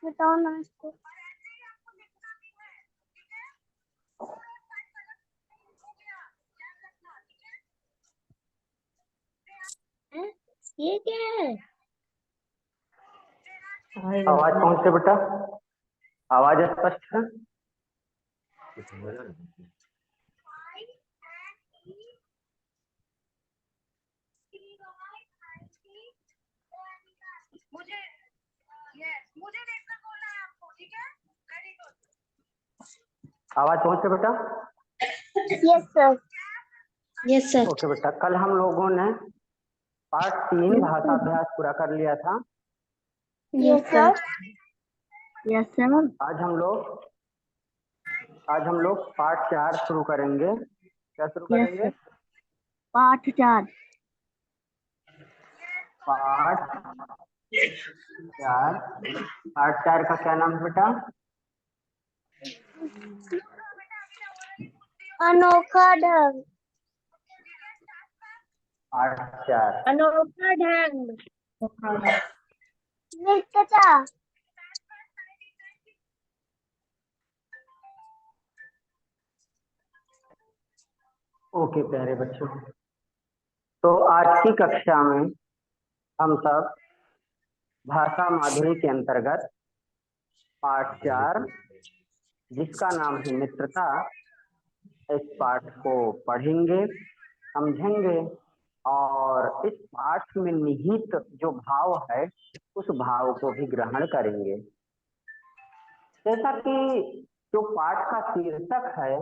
बताओ ना इसको। ये क्या है? आवाज पहुंचे बेटा? आवाज स्पष्ट है? मुझे देखकर बोलना है आपको, ठीक है? Very good. आवाज पहुंचे बेटा? Yes sir. Yes sir. Okay बेटा, कल हम लोगों ने पार्ट 3 भाषाभ्यास पूरा कर लिया था। Yes sir. Yes sir. आज हम लोग पार्ट 4 शुरू करेंगे। क्या शुरू करेंगे? पाठ 4। पार्ट 4। पार्ट 4 का क्या नाम है बेटा? अनोखा ढंग। पार्ट 4 अनोखा ढंग। मित्रता। ओके प्यारे बच्चों, तो आज की कक्षा में हम सब भाषा माधुरी के अंतर्गत पार्ट 4 जिसका नाम है मित्रता, इस पाठ को पढ़ेंगे, समझेंगे और इस पाठ में निहित जो भाव है उस भाव को भी ग्रहण करेंगे। जैसा कि जो पाठ का शीर्षक है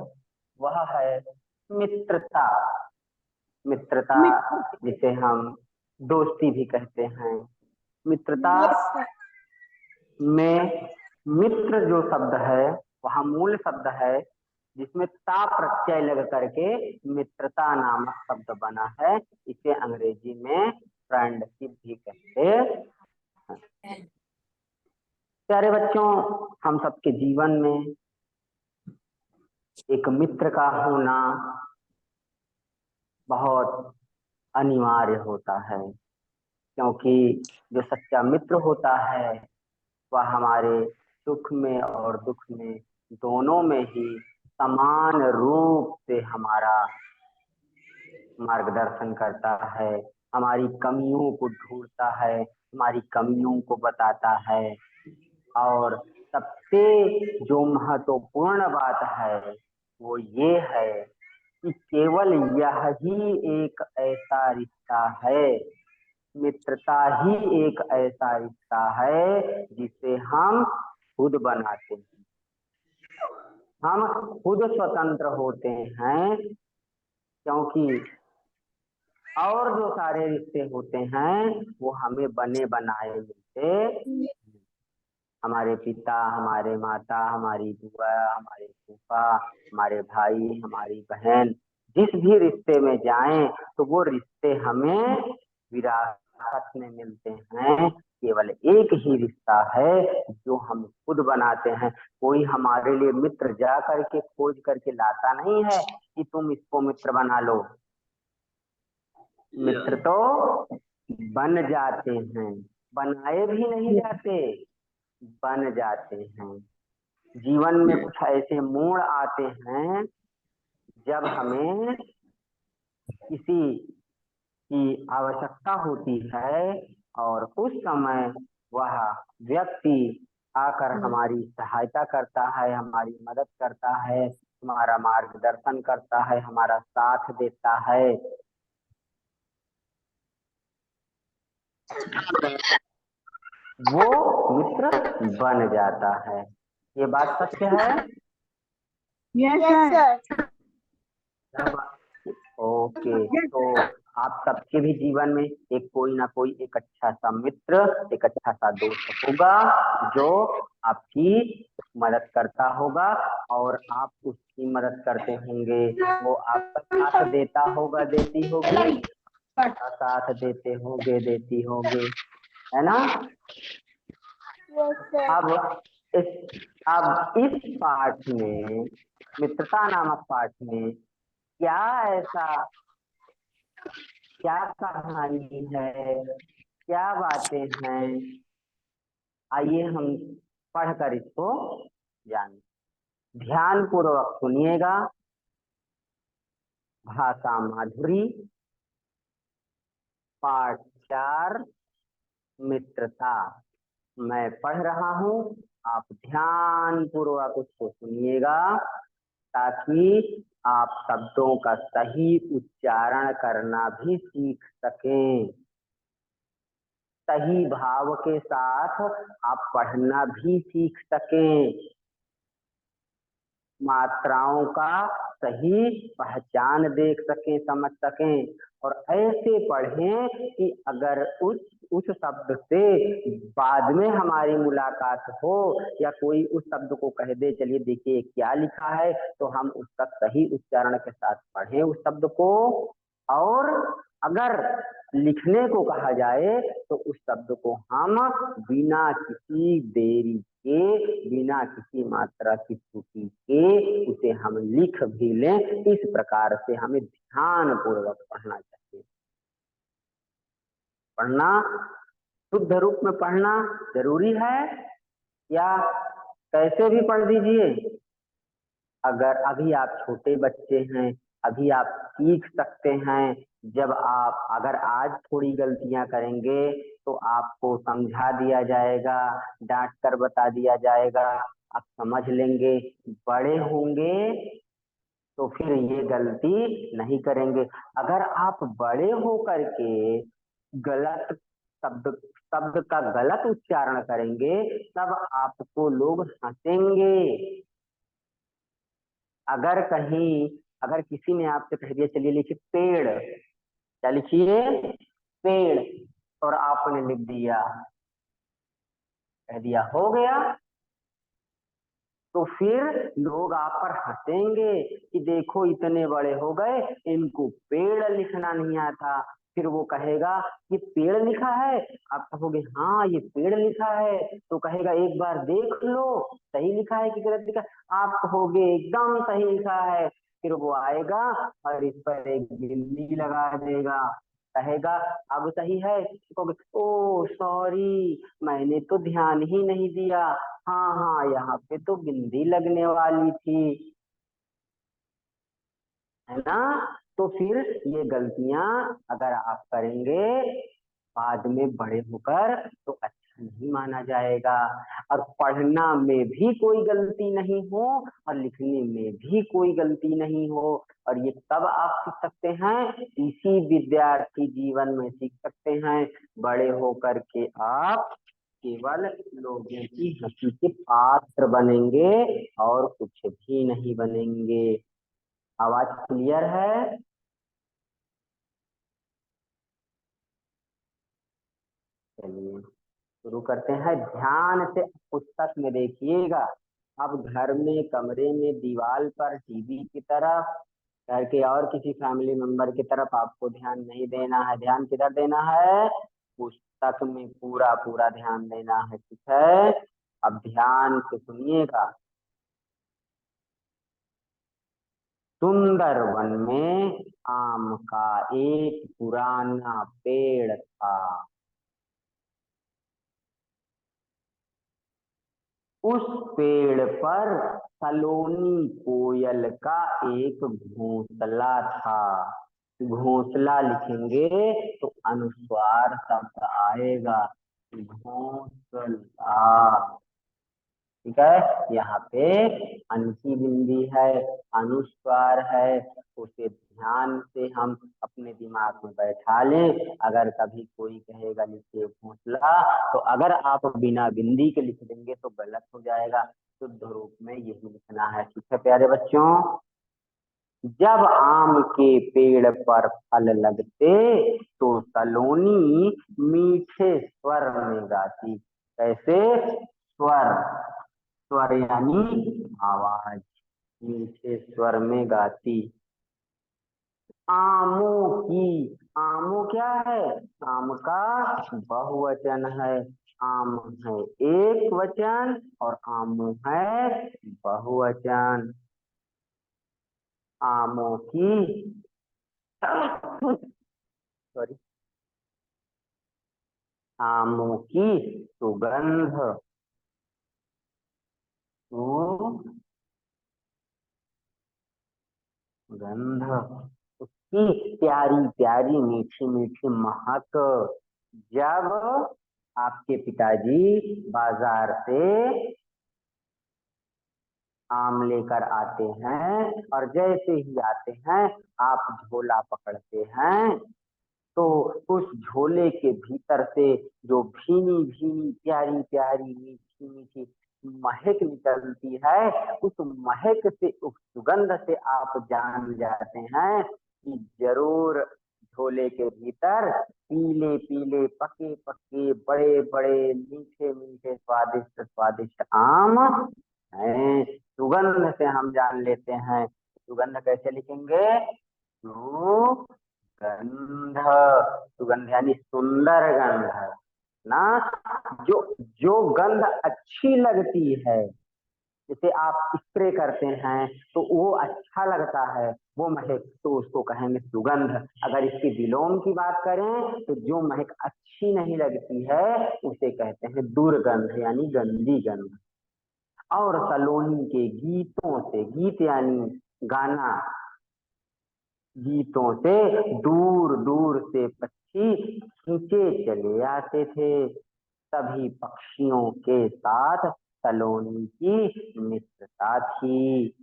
वह है मित्रता। मित्रता जिसे हम दोस्ती भी कहते हैं। मित्रता में मित्र जो शब्द है वह मूल शब्द है जिसमें ता प्रत्यय लग करके मित्रता नामक शब्द बना है। इसे अंग्रेजी में फ्रेंडशिप भी कहते हैं। प्यारे बच्चों, हम सबके जीवन में एक मित्र का होना बहुत अनिवार्य होता है, क्योंकि जो सच्चा मित्र होता है वह हमारे सुख में और दुख में दोनों में ही समान रूप से हमारा मार्गदर्शन करता है, हमारी कमियों को ढूंढता है, हमारी कमियों को बताता है। और सबसे जो महत्वपूर्ण बात है वो ये है कि केवल यह ही एक ऐसा रिश्ता है, मित्रता ही एक ऐसा रिश्ता है जिसे हम खुद बनाते हैं। हम खुद स्वतंत्र होते हैं, क्योंकि और जो सारे रिश्ते होते हैं वो हमें बने बनाए मिलते। हमारे पिता, हमारे माता, हमारी बुआ, हमारे फूफा, हमारे भाई, हमारी बहन, जिस भी रिश्ते में जाएं तो वो रिश्ते हमें विरासत में मिलते हैं। केवल एक ही रिश्ता है जो हम खुद बनाते हैं। कोई हमारे लिए मित्र जा करके खोज करके लाता नहीं है कि तुम इसको मित्र बना लो। मित्र तो बन जाते हैं, बनाए भी नहीं जाते, बन जाते हैं। जीवन में कुछ ऐसे मोड़ आते हैं जब हमें किसी की आवश्यकता होती है और उस समय वह व्यक्ति आकर हमारी सहायता करता है, हमारी मदद करता है, हमारा मार्गदर्शन करता है, हमारा साथ देता है। वो मित्र बन जाता है। ये बात सत्य है? Yes sir. ओके, तो आप सबके भी जीवन में एक कोई ना कोई एक अच्छा सा मित्र, एक अच्छा सा दोस्त होगा जो आपकी मदद करता होगा और आप उसकी मदद करते होंगे। वो आपका साथ देता होगा, देती होगी, साथ देते होंगे, देती होंगे। है ना। Yes sir. अब इस पाठ में, मित्रता नामक पाठ में क्या ऐसा, क्या कहानी है, क्या बातें हैं, आइए हम पढ़कर इसको जानें। ध्यान पूर्वक सुनिएगा। भाषा माधुरी, पाठ 4, मित्रता। मैं पढ़ रहा हूँ, आप ध्यान पूर्वक उसको सुनिएगा ताकि आप शब्दों का सही उच्चारण करना भी सीख सकें। सही भाव के साथ आप पढ़ना भी सीख सकें। मात्राओं का सही पहचान देख सकें, समझ सकें, और ऐसे पढ़ें कि अगर उस शब्द से बाद में हमारी मुलाकात हो या कोई उस शब्द को कह दे, चलिए देखिए क्या लिखा है, तो हम उसका सही उच्चारण के साथ पढ़ें उस शब्द को। और अगर लिखने को कहा जाए तो उस शब्द को हम बिना किसी देरी के, बिना किसी मात्रा की त्रुटि के उसे हम लिख भी लें। इस प्रकार से हमें ध्यान पूर्वक पढ़ना चाहिए। पढ़ना, शुद्ध रूप में पढ़ना जरूरी है या कैसे भी पढ़ दीजिए। अगर अभी आप छोटे बच्चे हैं, अभी आप सीख सकते हैं। जब आप अगर आज थोड़ी गलतियां करेंगे तो आपको समझा दिया जाएगा, डांट कर बता दिया जाएगा, आप समझ लेंगे। बड़े होंगे तो फिर ये गलती नहीं करेंगे। अगर आप बड़े होकर के गलत शब्द शब्द का गलत उच्चारण करेंगे तब आपको लोग हंसेंगे। अगर किसी ने आपसे कह दिया चलिए लिखिए पेड़, क्या लिखिए, पेड़, और आपने लिख दिया, कह दिया हो गया, तो फिर लोग आप पर हंसेंगे कि देखो इतने बड़े हो गए, इनको पेड़ लिखना नहीं आता। फिर वो कहेगा ये पेड़ लिखा है, आप कहोगे हाँ ये पेड़ लिखा है, तो कहेगा एक बार देख लो सही लिखा है कि गलत लिखा है। आप कहोगे एकदम सही लिखा है, फिर वो आएगा और इस पर एक बिंदी लगा देगा, कहेगा अब सही है, तो कहोगे ओ सॉरी मैंने तो ध्यान ही नहीं दिया, हाँ हाँ यहाँ पे तो बिंदी लगने वाली थी, है ना। तो फिर ये गलतियां अगर आप करेंगे बाद में बड़े होकर तो अच्छा नहीं माना जाएगा। और पढ़ना में भी कोई गलती नहीं हो और लिखने में भी कोई गलती नहीं हो, और ये तब आप सीख सकते हैं, इसी विद्यार्थी जीवन में सीख सकते हैं। बड़े होकर के आप केवल लोगों की हंसी के पात्र बनेंगे और कुछ भी नहीं बनेंगे। आवाज क्लियर है? चलिए शुरू करते हैं। ध्यान से पुस्तक में देखिएगा। अब घर में, कमरे में, दीवार पर, टीवी की तरफ, घर के और किसी फैमिली मेंबर की तरफ आपको ध्यान नहीं देना है। ध्यान किधर देना है? पुस्तक में पूरा पूरा ध्यान देना है, ठीक है। अब ध्यान से सुनिएगा। सुंदर वन में आम का एक पुराना पेड़ था। उस पेड़ पर सलोनी कोयल का एक घोंसला था। घोंसला लिखेंगे तो अनुस्वार शब्द आएगा, घोंसला, ठीक है। यहाँ पे अंकी बिंदी है, अनुस्वार है, उसे ध्यान से हम अपने दिमाग में बैठा लें। अगर कभी कोई कहेगा लिखिए घोंसला, तो अगर आप बिना बिंदी के लिख देंगे तो गलत हो जाएगा। शुद्ध रूप में यही लिखना है, ठीक है प्यारे बच्चों। जब आम के पेड़ पर फल लगते तो सलोनी मीठे स्वर में गाती। कैसे? स्वर, स्वर यानी आवाज, मीठे स्वर में गाती। आमों की, आमों क्या है? आम का बहुवचन है। आम है एक वचन और आमों है बहुवचन। आमों की सॉरी, आमों की सुगंध, सुगंध, उसकी प्यारी प्यारी मीठी मीठी महक। जब आपके पिताजी बाजार से आम लेकर आते हैं और जैसे ही आते हैं आप झोला पकड़ते हैं, तो उस झोले के भीतर से जो भीनी भीनी प्यारी प्यारी मीठी मीठी महक निकलती है, उस महक से, उस सुगंध से आप जान जाते हैं कि जरूर झोले के भीतर पीले पीले पके पके बड़े बड़े मीठे मीठे स्वादिष्ट स्वादिष्ट आम हैं। सुगंध से हम जान लेते हैं। सुगंध कैसे लिखेंगे? गंध, सुगंध यानी सुंदर गंध ना। जो जो गंध अच्छी लगती है, जैसे आप स्प्रे करते हैं तो वो अच्छा लगता है, वो महक, तो उसको कहेंगे सुगंध। अगर इसकी विलोम की बात करें तो जो महक अच्छी नहीं लगती है उसे कहते हैं दुर्गंध यानी गंदी गंध। और सलोनी के गीतों से, गीत यानी गाना, गीतों से दूर दूर से पक्षी खींचे चले आते थे। सभी पक्षियों के साथ सलोनी की मित्रता थी।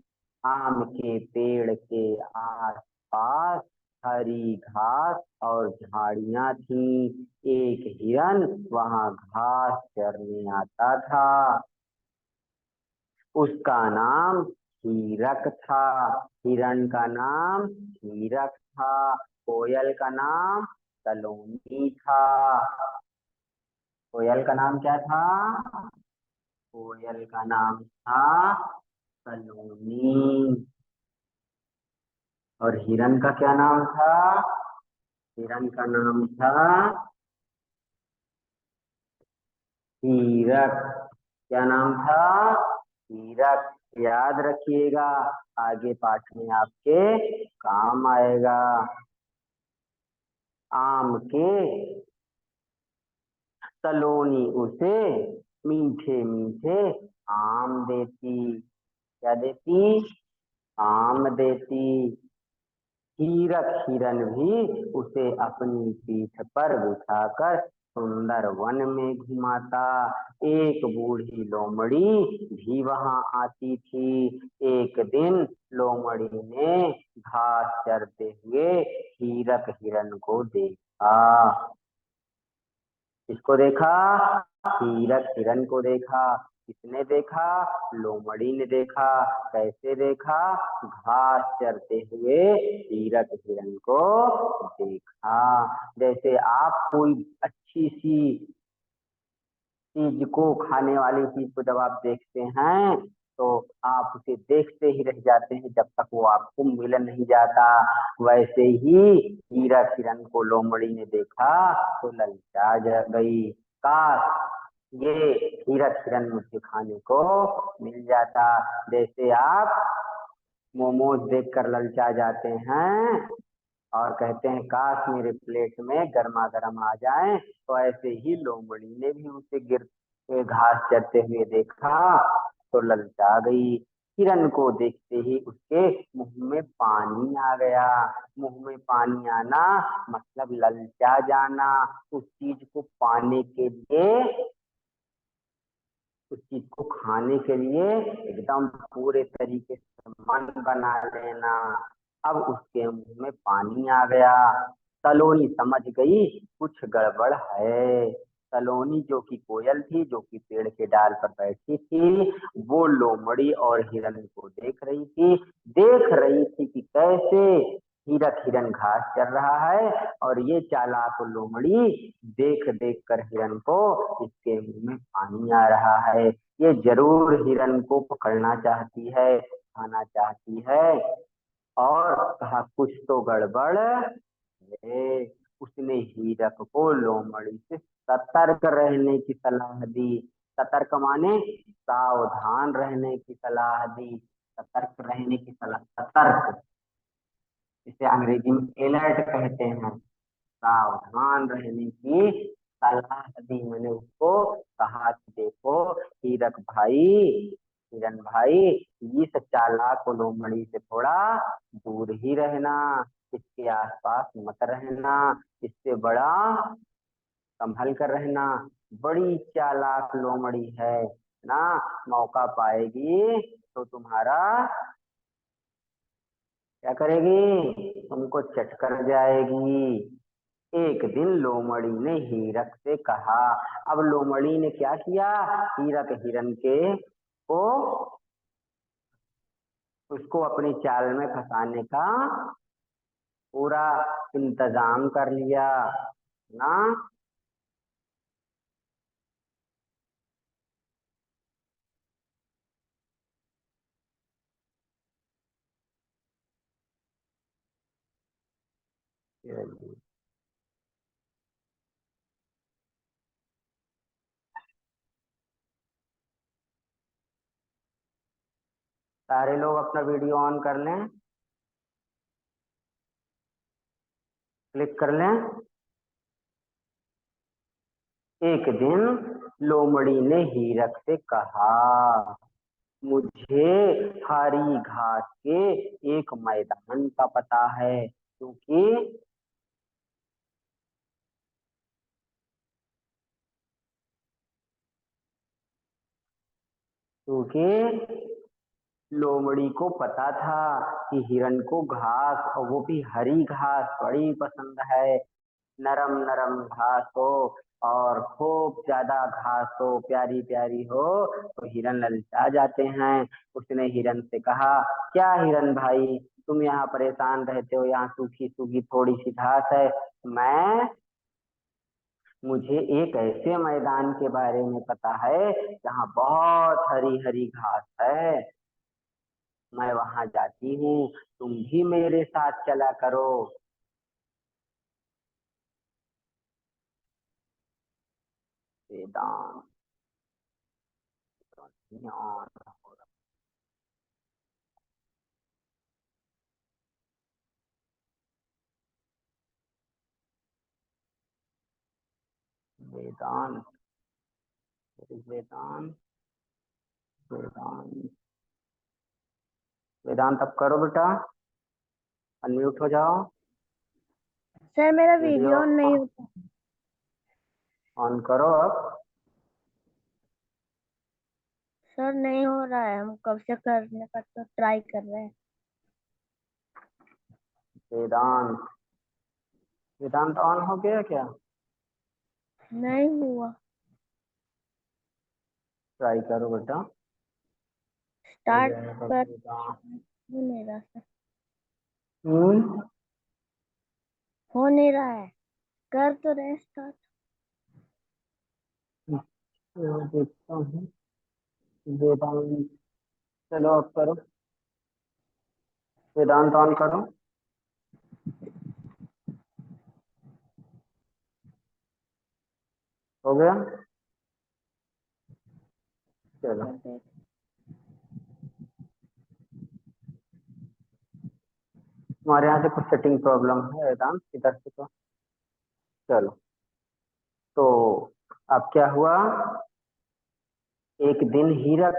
आम के पेड़ के आस पास हरी घास और झाड़ियां थी। एक हिरन वहां घास चरने आता था। उसका नाम हीरक था। हिरण का नाम हीरक था। कोयल का नाम सलोनी था। कोयल का नाम क्या था? कोयल का नाम था सलोनी। और हिरन का क्या नाम था? हिरन का नाम था हीरक। क्या नाम था? हीरक। याद रखिएगा, आगे पाठ में आपके काम आएगा। आम के सलोनी उसे मीठे मीठे आम देती। क्या देती? आम देती। हीरक हिरन भी उसे अपनी पीठ पर बिठाकर सुंदर वन में घुमाता। एक बूढ़ी लोमड़ी भी वहां आती थी। एक दिन लोमड़ी ने घास चरते हुए हीरक हिरन को देखा। किसको देखा? हीरक हिरन को देखा। किसने देखा? लोमड़ी ने देखा। कैसे देखा? घास चरते हुए हीरक हिरन को देखा। जैसे आप कोई अच्छी सी चीज को, खाने वाली चीज को जब आप देखते हैं तो आप उसे देखते ही रह जाते हैं जब तक वो आपको मिल नहीं जाता। वैसे ही हीरक हिरन को लोमड़ी ने देखा तो ललचा गई। काश ये हीरक हिरन मुझे खाने को मिल जाता। जैसे आप मोमोज देखकर ललचा जाते हैं और कहते हैं काश मेरे प्लेट में गर्मा गर्म आ जाए, तो ऐसे ही लोमड़ी ने भी उसे गिर घास चरते हुए देखा तो ललचा गई। हिरन को देखते ही उसके मुंह में पानी आ गया। मुंह में पानी आना मतलब ललचा जाना। उस चीज को पाने के लिए, उस चीज को खाने के लिए एकदम पूरे तरीके से मन बना लेना। अब उसके मुंह में पानी आ गया। सलोनी समझ गई कुछ गड़बड़ है। सलोनी जो कि कोयल थी, जो कि पेड़ के डाल पर बैठी थी, वो लोमड़ी और हिरन को देख रही थी। देख रही थी कि कैसे हीरक हिरन घास चर रहा है और ये चालाक लोमड़ी देख देख कर हिरन को इसके मुंह में पानी आ रहा है। ये जरूर हिरन को पकड़ना चाहती है, खाना चाहती है। और कहा कुछ तो गड़बड़ है। उसने हीरक को लोमड़ी से सतर्क रहने की सलाह दी। सतर्क माने सावधान रहने की सलाह दी। सतर्क रहने की सलाह, सतर्क इसे अंग्रेजी में अलर्ट कहते हैं। सावधान रहने की सलाह दी। मैंने उसको कहा कि देखो हीरक भाई, हिरन भाई, इस चालाक लोमड़ी से थोड़ा दूर ही रहना, इसके आसपास मत रहना, इससे बड़ा संभल कर रहना। बड़ी चालाक लोमड़ी है ना, मौका पाएगी तो तुम्हारा क्या करेगी, तुमको चट कर जाएगी। एक दिन लोमड़ी ने हीरक से कहा। अब लोमड़ी ने क्या किया, हीरक हिरन के को उसको अपनी चाल में फंसाने का पूरा इंतजाम कर लिया ना। सारे लोग अपना वीडियो ऑन कर लें, क्लिक कर लें। एक दिन लोमड़ी ने हीरक से कहा, मुझे हरी घास के एक मैदान का पता है, क्योंकि क्योंकि लोमड़ी को पता था कि हिरन को घास, और वो भी हरी घास, बड़ी पसंद है। नरम नरम घास हो और खूब ज्यादा घास हो, प्यारी प्यारी हो, तो हिरन ललचा जाते हैं। उसने हिरन से कहा, क्या हिरन भाई, तुम यहाँ परेशान रहते हो, यहाँ सूखी सूखी थोड़ी सी घास है। मैं मुझे एक ऐसे मैदान के बारे में पता है जहाँ बहुत हरी हरी घास है, मैं वहां जाती हूँ, तुम भी मेरे साथ चला करो। वेदांत ज्ञान, वेदांत, वेदांत, वेदांत, वेदांत अब करो बेटा, अनम्यूट हो जाओ। सर मेरा वीडियो वीडियो नहीं होता। ऑन करो अब। सर नहीं हो रहा है, हम कब से करने का तो ट्राई कर रहे हैं। वेदांत, वेदांत ऑन हो गया क्या? नहीं हुआ। ट्राई करो बेटा, हो स्टार्ट जाएगा कर, वेदांत। हो नहीं रहा सर, हम्म, हो नहीं रहा है। कर तो रहे स्टार्ट। देखता हूँ वेदांत। चलो अब करो, वेदांत ऑन करो। हो गया, चलो। कर दे। हमारे यहाँ से कुछ सेटिंग प्रॉब्लम है वेदांत, इधर से तो चलो। तो अब क्या हुआ, एक दिन हीरक,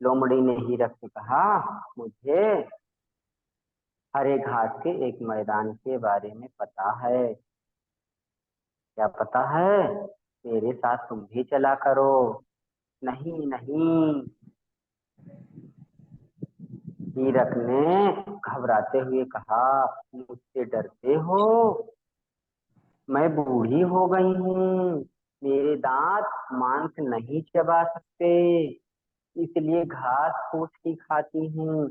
लोमड़ी ने हीरक से कहा, मुझे हरे घास के एक मैदान के बारे में पता है। क्या पता है, मेरे साथ तुम भी चला करो। नहीं नहीं, हीरक ने घबराते हुए कहा, मुझसे डरते हो? मैं बूढ़ी हो गई हूँ, मेरे दांत मांस नहीं चबा सकते, इसलिए घास फूस ही खाती हूँ।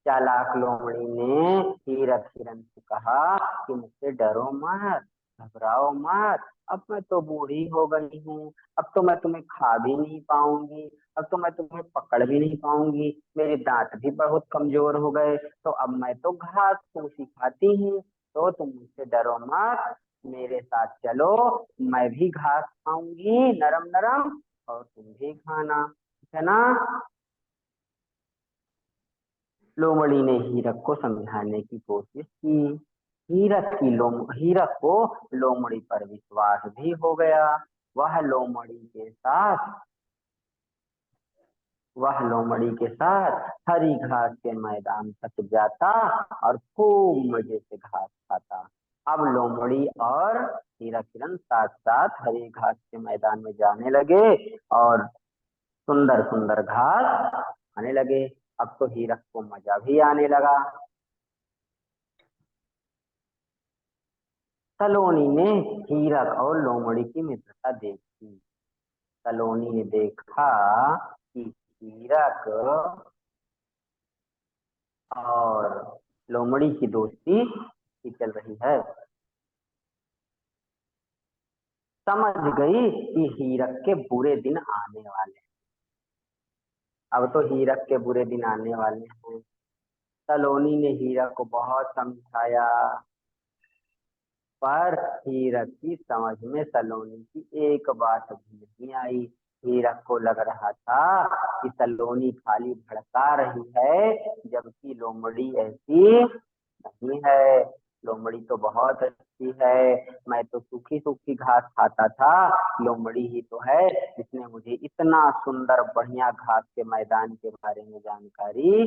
चालाक लोमड़ी ने हीरक हिरन से कहा कि मुझसे डरो मत, घबराओ मत, अब मैं तो बूढ़ी हो गई हूँ, अब तो मैं तुम्हें खा भी नहीं पाऊंगी, अब तो मैं तुम्हें पकड़ भी नहीं पाऊंगी, मेरे दांत भी बहुत कमजोर हो गए, तो अब मैं तो घास फूस ही खाती हूँ। तो तुम मुझसे डरो मत, मेरे साथ चलो, मैं भी घास खाऊंगी नरम नरम, और तुम भी खाना, ठीक है ना। लोमड़ी ने हीरक को समझाने की कोशिश की। हीरक को लोमड़ी पर विश्वास भी हो गया। वह लोमड़ी के साथ वह लोमड़ी के साथ हरी घास के मैदान तक जाता और खूब मजे से घास खाता। अब लोमड़ी और हीरा किरण साथ साथ हरी घास के मैदान में जाने लगे और सुंदर सुंदर घास खाने लगे। अब तो हीरक को मजा भी आने लगा। सलोनी ने हीरक और लोमड़ी की मित्रता देखी। सलोनी ने देखा कि हीरक और लोमड़ी की दोस्ती की चल रही है। समझ गई कि हीरक के बुरे दिन आने वाले हैं। अब तो हीरक के बुरे दिन आने वाले हैं। सलोनी ने हीरक को बहुत समझाया, पर हीरक की समझ में सलोनी की एक बात भी नहीं आई। हीरक को लग रहा था कि सलोनी खाली भड़का रही है, जबकि लोमड़ी ऐसी नहीं है। लोमड़ी तो बहुत अच्छी है, मैं तो सूखी सूखी घास खाता था, लोमड़ी ही तो है जिसने मुझे इतना सुंदर बढ़िया घास के मैदान के बारे में जानकारी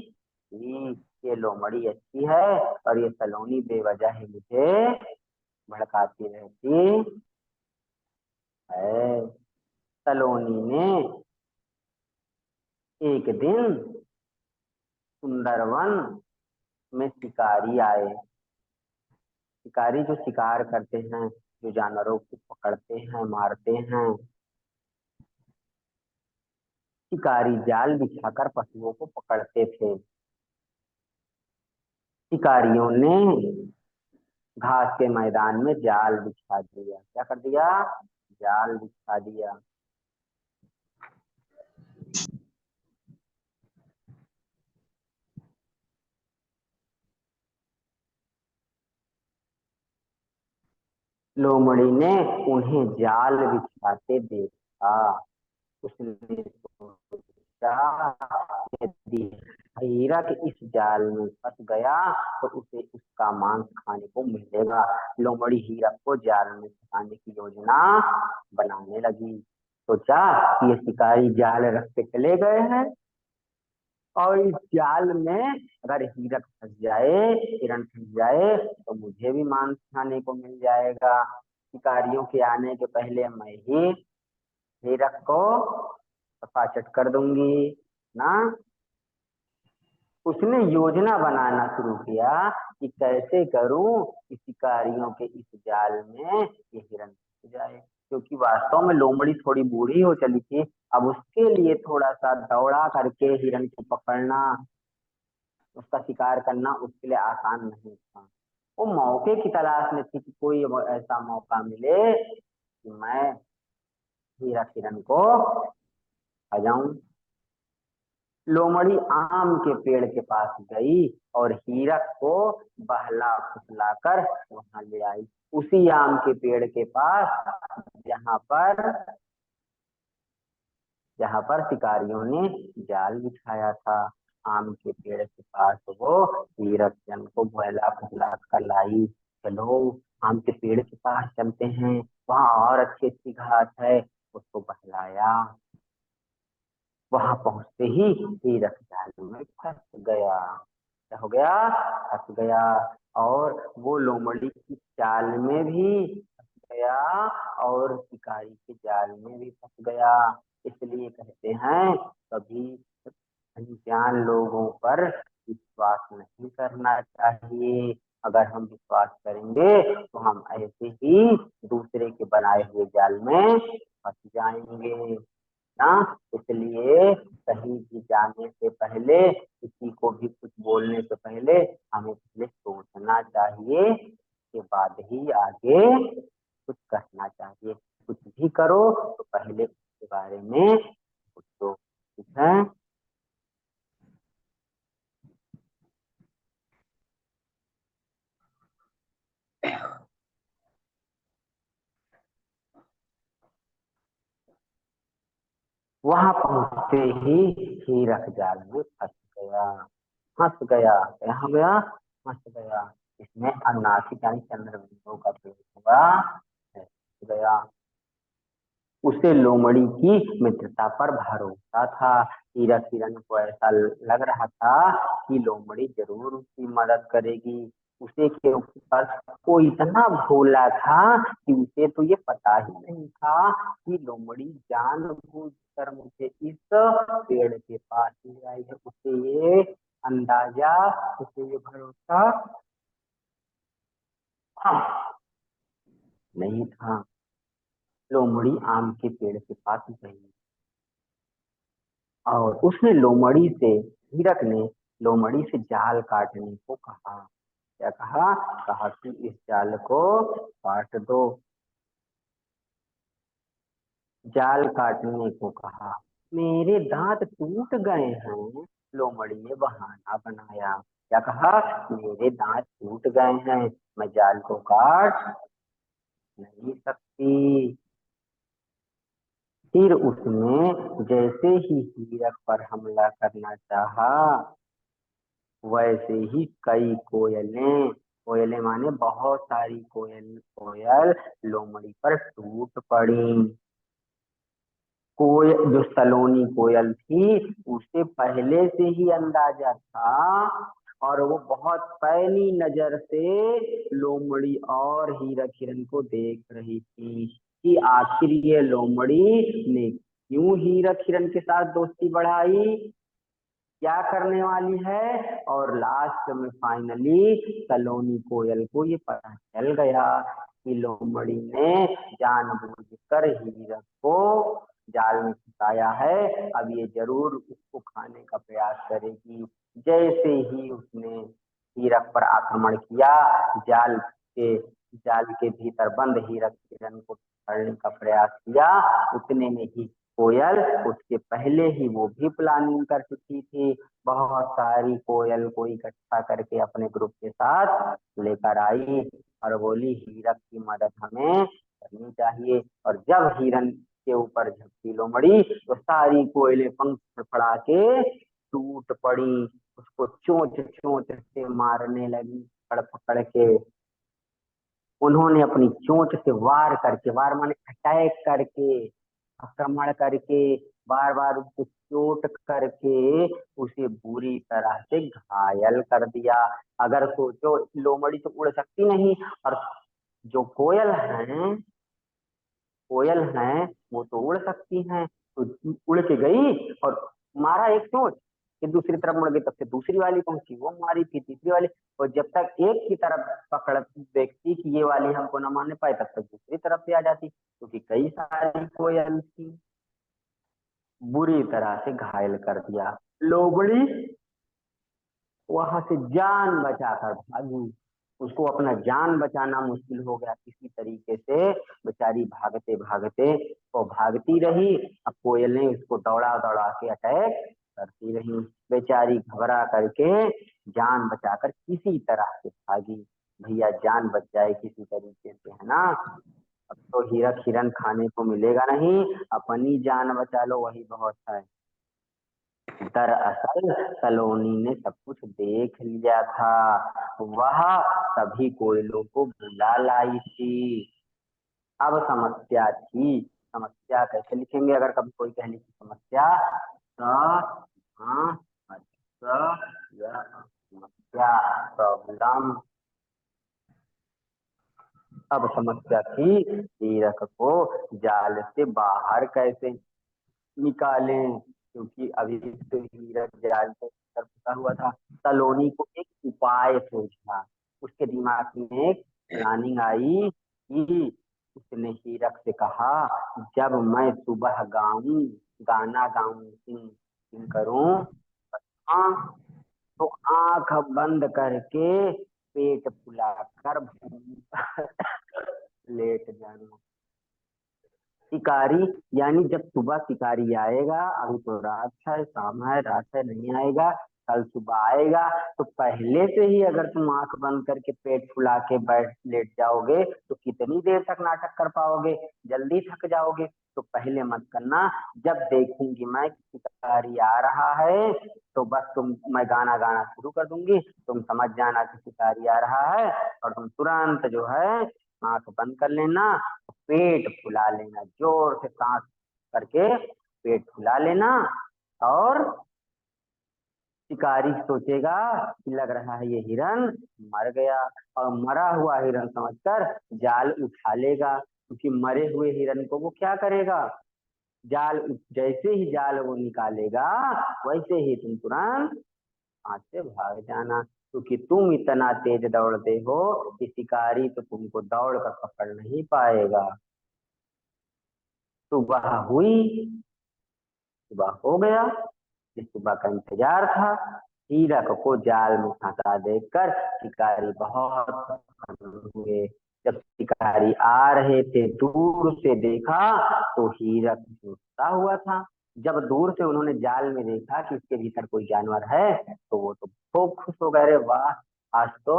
दी। ये लोमड़ी अच्छी है और ये सलोनी बेवजह ही मुझे भड़काती रहती है। सलोनी ने एक दिन सुंदरवन में शिकारी आए। शिकारी जो शिकार करते हैं, जो जानवरों को पकड़ते हैं, मारते हैं, शिकारी जाल बिछाकर पशुओं को पकड़ते थे। शिकारियों ने घास के मैदान में जाल बिछा दिया। क्या कर दिया? जाल बिछा दिया। लोमड़ी ने उन्हें जाल बिछाते देखा। उसने सोचा, यदि हीरक इस जाल में फंस गया तो उसे उसका मांस खाने को मिलेगा। लोमड़ी हीरक को जाल में फंसाने की योजना बनाने लगी। सोचा कि ये शिकारी जाल रख के चले गए हैं और इस जाल में अगर हीरक फंस जाए, हिरण फंस जाए, तो मुझे भी मांस खाने को मिल जाएगा। शिकारियों के आने के पहले मैं ही हीरक को सफाचट कर दूंगी ना। उसने योजना बनाना शुरू किया कि कैसे करूं कि शिकारियों के इस जाल में ये हिरण फंस जाए, क्योंकि वास्तव में लोमड़ी थोड़ी बूढ़ी हो चली थी। अब उसके लिए थोड़ा सा दौड़ा करके हिरण को पकड़ना, उसका शिकार करना उसके लिए आसान नहीं था। वो मौके की तलाश में थी कि कोई ऐसा मौका मिले कि मैं हीरा हिरण को आ जाऊं। लोमड़ी आम के पेड़ के पास गई और हीरक को बहला फुसलाकर वहां ले आई। उसी आम के पेड़ के पास जहां पर जहां पर शिकारियों ने जाल बिछाया था। आम के पेड़ के पास वो हीरक जन को बहला फुसला कर लाई। चलो आम के पेड़ के पास चलते हैं, वहां और अच्छी अच्छी घास है। उसको बहलाया। वहां पहुंचते ही हीरक जाल में फंस गया। क्या हो गया? फंस गया। और वो लोमड़ी की चाल में भी फंस गया और शिकारी के जाल में भी फंस गया। इसलिए कहते हैं कभी अनजान लोगों पर विश्वास नहीं करना चाहिए। अगर हम विश्वास करेंगे तो हम ऐसे ही दूसरे के बनाए हुए जाल में फंस जाएंगे ना। इसलिए कहीं भी जाने से पहले, किसी को भी कुछ बोलने से पहले हमें पहले सोचना चाहिए, के बाद ही आगे कुछ कहना चाहिए। कुछ भी करो तो पहले उसके बारे में सोचो, ठीक है। वहां पहुंचते ही हीरक जाल में फंस गया, फंस गया। क्या हो गया? फंस गया। इसमें अनासिक यानी चंद्रबिंदु का प्रयोग हुआ, फंस गया। उसे लोमड़ी की मित्रता पर भरोसा था। हीरक हिरण को ऐसा लग रहा था कि लोमड़ी जरूर उसकी मदद करेगी। उसे के ऊपर वो इतना भोला था कि उसे तो ये पता ही नहीं था कि लोमड़ी जानबूझकर मुझे इस पेड़ के पास ले आई है। उसे ये अंदाजा, उसे ये भरोसा नहीं था। लोमड़ी आम के पेड़ के पास गई और उसने लोमड़ी से, हीरक ने लोमड़ी से जाल काटने को कहा। क्या कहा? कहा कि इस जाल को काट दो। जाल काटने को कहा। मेरे दांत टूट गए हैं, लोमड़ी ने बहाना बनाया। क्या कहा? मेरे दांत टूट गए हैं, मैं जाल को काट नहीं सकती। फिर उसने जैसे ही हीरक पर हमला करना चाहा, वैसे ही कई कोयलें, कोयलें माने बहुत सारी कोयल, कोयल लोमड़ी पर टूट पड़ी। कोयल, जो सलोनी कोयल थी, उसे पहले से ही अंदाजा था और वो बहुत पैनी नजर से लोमड़ी और हीरक हिरन को देख रही थी कि आखिर ये लोमड़ी ने क्यों हीरक हिरन के साथ दोस्ती बढ़ाई, क्या करने वाली है। और लास्ट में फाइनली सलोनी कोयल को ये पता चल गया कि लोमड़ी ने जानबूझकर हीरक को जाल में फंसाया है। अब ये जरूर उसको खाने का प्रयास करेगी। जैसे ही उसने हीरक पर आक्रमण किया, जाल के भीतर बंद हीरक हिरन को पकड़ने का प्रयास किया, उतने में ही कोयल, उसके पहले ही वो भी प्लानिंग कर चुकी थी। बहुत सारी कोयल को इकट्ठा करके अपने ग्रुप के साथ लेकर आई और बोली हीरक की मदद हमें करनी चाहिए। और जब हिरन के ऊपर झपकी लोमड़ी तो सारी कोयलें पंख फड़फड़ा के टूट पड़ी, उसको चोंच चोंच से मारने लगी, पकड़ पकड़ के। उन्होंने अपनी चोंच से वार करके, वार माने अटैक करके, आक्रमण करके, बार बार उसको चोट करके उसे बुरी तरह से घायल कर दिया। अगर सोचो, लोमड़ी तो उड़ सकती नहीं, और जो कोयल हैं वो तो उड़ सकती हैं। तो उड़ के गई और मारा एक चोट कि दूसरी तरफ मुड़ गई, तब से दूसरी वाली पहुंची, वो मारी, फिर तीसरी वाली। और जब तक एक की तरफ पकड़ देखती कि ये वाली हमको न मारने पाए, तब तक दूसरी तरफ से आ जाती, क्योंकि कई सारी कोयल थी। बुरी तरह से घायल कर दिया। लोमड़ी वहां से जान बचाकर भागी। उसको अपना जान बचाना मुश्किल हो गया। किसी तरीके से बेचारी भागते भागते वो भागती रही। अब कोयल ने उसको दौड़ा दौड़ा के अटैक करती रही। बेचारी घबरा करके जान बचाकर किसी तरह से भागी। भैया जान बच जाए किसी तरीके से, है ना। अब तो हीरक हिरन खाने को मिलेगा नहीं, अपनी जान बचा लो वही बहुत है। दरअसल सलोनी ने सब कुछ देख लिया था। वह सभी कोयलों को बुला लाई थी। अब समस्या थी। समस्या कैसे लिखेंगे? अगर कभी कोई कह लिखी समस्या, हाँ, समस्या, प्रॉब्लम। अब समस्या थी हीरक को जाल से बाहर कैसे निकालें, क्योंकि अभी तो हीरक जाल के अंदर फंसा हुआ था। सलोनी को एक उपाय सूझा। उसके दिमाग में एक प्लानिंग आई कि उसने हीरक से कहा, जब मैं सुबह गाऊं, गाना गाऊं, सिंग सिंग करूं, हाँ, तो आंख बंद करके पेट फुलाकर भूमि पर लेट जाना। शिकारी यानी जब सुबह शिकारी आएगा, अभी तो रात है, शाम है, रात है, नहीं आएगा, कल सुबह आएगा, तो पहले से ही अगर तुम आंख बंद करके पेट फुला के बैठ लेट जाओगे तो कितनी देर तक नाटक कर पाओगे, जल्दी थक जाओगे। तो पहले मत करना, जब देखूंगी मैं कि शिकारी आ रहा है तो बस मैं गाना गाना शुरू कर दूंगी, तुम समझ जाना कि शिकारी आ रहा है, और तुम तुरंत जो है आंख बंद कर लेना, पेट फुला लेना, जोर से सांस करके पेट फुला लेना। और शिकारी सोचेगा कि लग रहा है ये हिरन मर गया, और मरा हुआ हिरन समझकर जाल उठा लेगा, क्योंकि मरे हुए हिरन को वो क्या करेगा, जाल जैसे ही जाल वो निकालेगा वैसे ही तुम तुरंत वहां से भाग जाना, क्योंकि तुम इतना तेज दौड़ते हो कि शिकारी तो तुमको दौड़ कर पकड़ नहीं पाएगा। सुबह हुई, सुबह हो गया, जिस सुबह का इंतजार था, हीरक को जाल में फंसा देखकर शिकारी बहुत प्रसन्न हुए। जब शिकारी आ रहे थे दूर से देखा तो हीरक सोता हुआ था। जब दूर से उन्होंने जाल में देखा कि इसके भीतर कोई जानवर है तो वो तो खूब खुश हो गए, वाह आज तो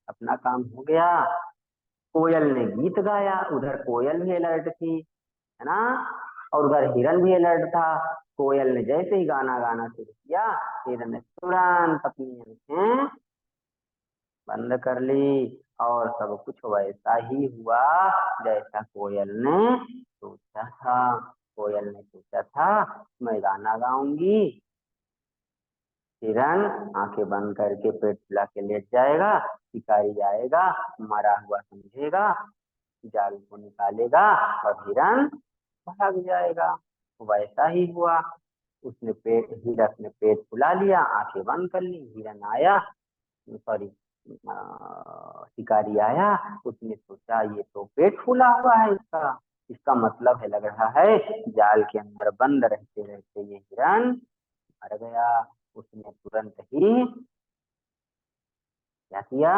अपना काम हो गया। कोयल ने गीत गाया, उधर कोयल भी अलर्ट थी, है ना, और उधर हिरन भी अलर्ट था। कोयल ने जैसे ही गाना गाना शुरू किया, हिरन ने तुरंत अपनी आंखें बंद कर ली, और सब कुछ वैसा ही हुआ जैसा कोयल ने सोचा था। कोयल ने सोचा था मैं गाना गाऊंगी, हिरन आंखें बंद करके पेट फुला के लेट जाएगा, शिकारी आएगा, मरा हुआ समझेगा, जाल को निकालेगा और हिरन भाग जाएगा। वैसा ही हुआ, उसने पेट हिरक ने पेट फुला लिया, आंखें बंद कर ली, हिरन आया, सॉरी शिकारी आया, उसने सोचा ये तो पेट फूला हुआ है इसका, इसका मतलब है लग रहा है जाल के अंदर बंद रहते रहते ये हिरन मर गया। उसने तुरंत ही क्या किया,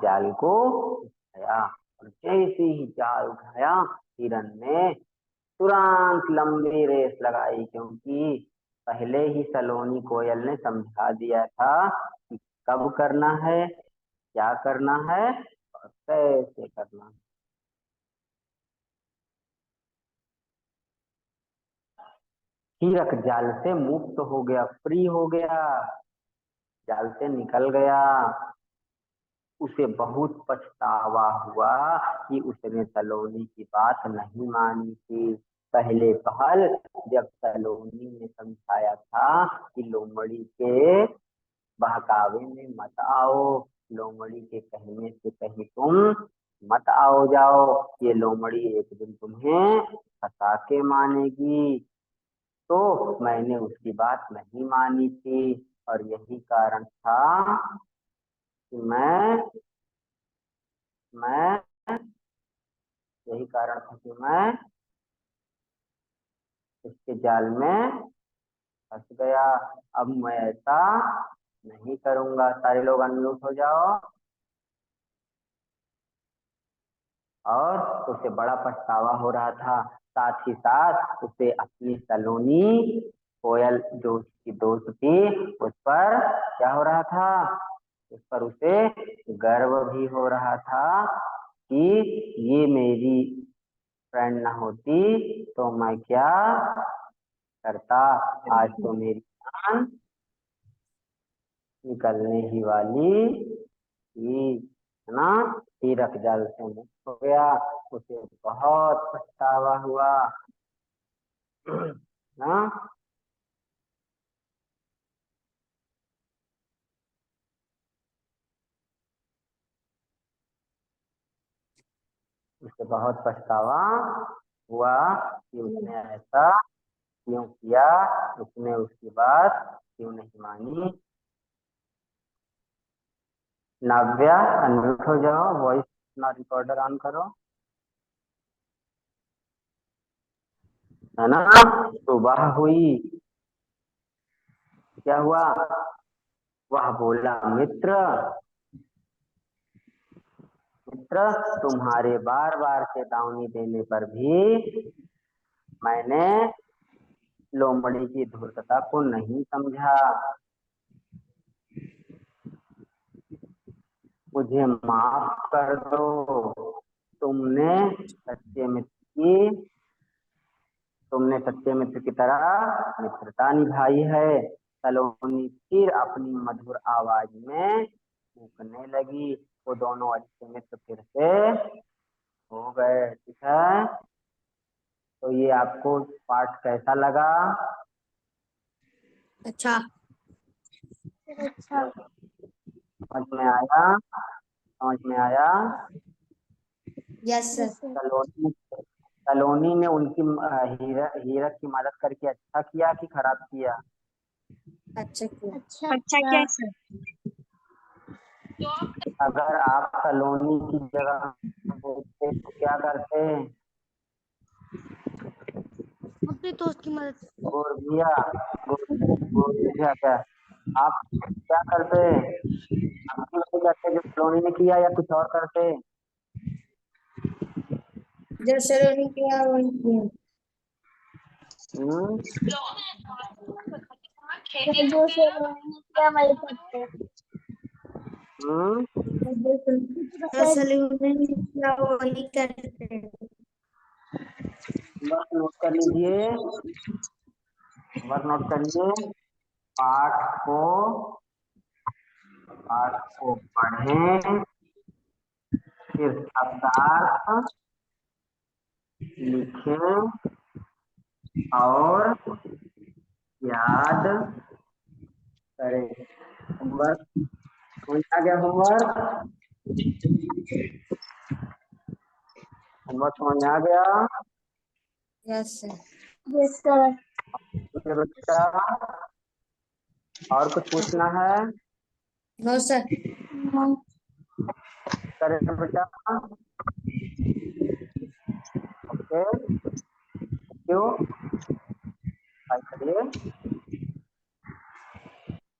जाल को उठाया, और जैसे ही जाल उठाया हिरन ने तुरंत लंबी रेस लगाई, क्योंकि पहले ही सलोनी कोयल ने समझा दिया था कि कब करना है, क्या करना है और कैसे करना है। हीरक जाल से मुक्त हो गया, फ्री हो गया, जाल से निकल गया। उसे बहुत पछतावा हुआ कि उसने सलोनी की बात नहीं मानी थी। पहले पहल जब सलोनी ने समझाया था कि लोमड़ी के बहकावे में मत आओ, लोमड़ी के कहने से कहीं तुम मत आओ जाओ, ये लोमड़ी एक दिन तुम्हें फंसा के मानेगी, तो मैंने उसकी बात नहीं मानी थी, और यही कारण था कि मैं यही कारण था कि मैं इसके जाल में फंस गया। अब मैं ऐसा नहीं करूंगा। सारे लोग अनम्यूट हो जाओ। और उसे बड़ा पछतावा हो रहा था, साथ ही साथ उसे अपनी सलोनी कोयल जो उसकी दोस्त थी उस पर क्या हो रहा था, उस पर उसे गर्व भी हो रहा था कि ये मेरी फ्रेंड ना होती तो मैं क्या करता, आज तो मेरी जान निकलने ही वाली थी, है ना। तीरथ जल से मुक्त हो गया, उसे बहुत पछतावा हुआ ना। उसे बहुत पछतावा हुआ कि उसने ऐसा क्यों किया, उसने उसकी बात क्यों नहीं मानी। नाव्या अनम्यूट हो जाओ, वॉइस अपना रिकॉर्डर ऑन करो, है ना। सुबह हुई, क्या हुआ, वह बोला मित्र मित्र, तुम्हारे बार बार चेतावनी देने पर भी मैंने लोमड़ी की धूर्तता को नहीं समझा। मुझे माफ कर दो। तुमने सच्चे मित्र की तुमने सच्चे मित्र की तरह मित्रता निभाई है। सलोनी फिर अपनी मधुर आवाज में फूंकने लगी। वो दोनों अच्छे मित्र फिर से हो गए। ठीक है, तो ये आपको पाठ कैसा लगा? अच्छा। अच्छा। समझ में आया? समझ में आया? Yes sir. सलोनी ने उनकी हीरक की मदद करके अच्छा किया कि खराब किया? अच्छा किया। अच्छा क्या सर? अगर आप सलोनी की जगह होते तो क्या करते? अपने दोस्त की मदद। गोर भैया, गोर भैया, क्या आप क्या करते? आपकी वजह करते जो सलोनी ने किया या कुछ और करते? जो सलोनी किया वही किया। हम्म, जो से क्या वही करते। हम्म, जो सलोनी किया वही करते। बस नोट कर लीजिए, बस नोट करिए। पाठ को पढ़ें, फिर शब्दार्थ लिखें और याद करें। होमवर्क समझ आ गया? होमवर्क समझ आ गया? Yes sir. Yes sir. मेरे बच्चा, और कुछ पूछना है? No sir. करे बेटा? ओके, क्यों? करिए।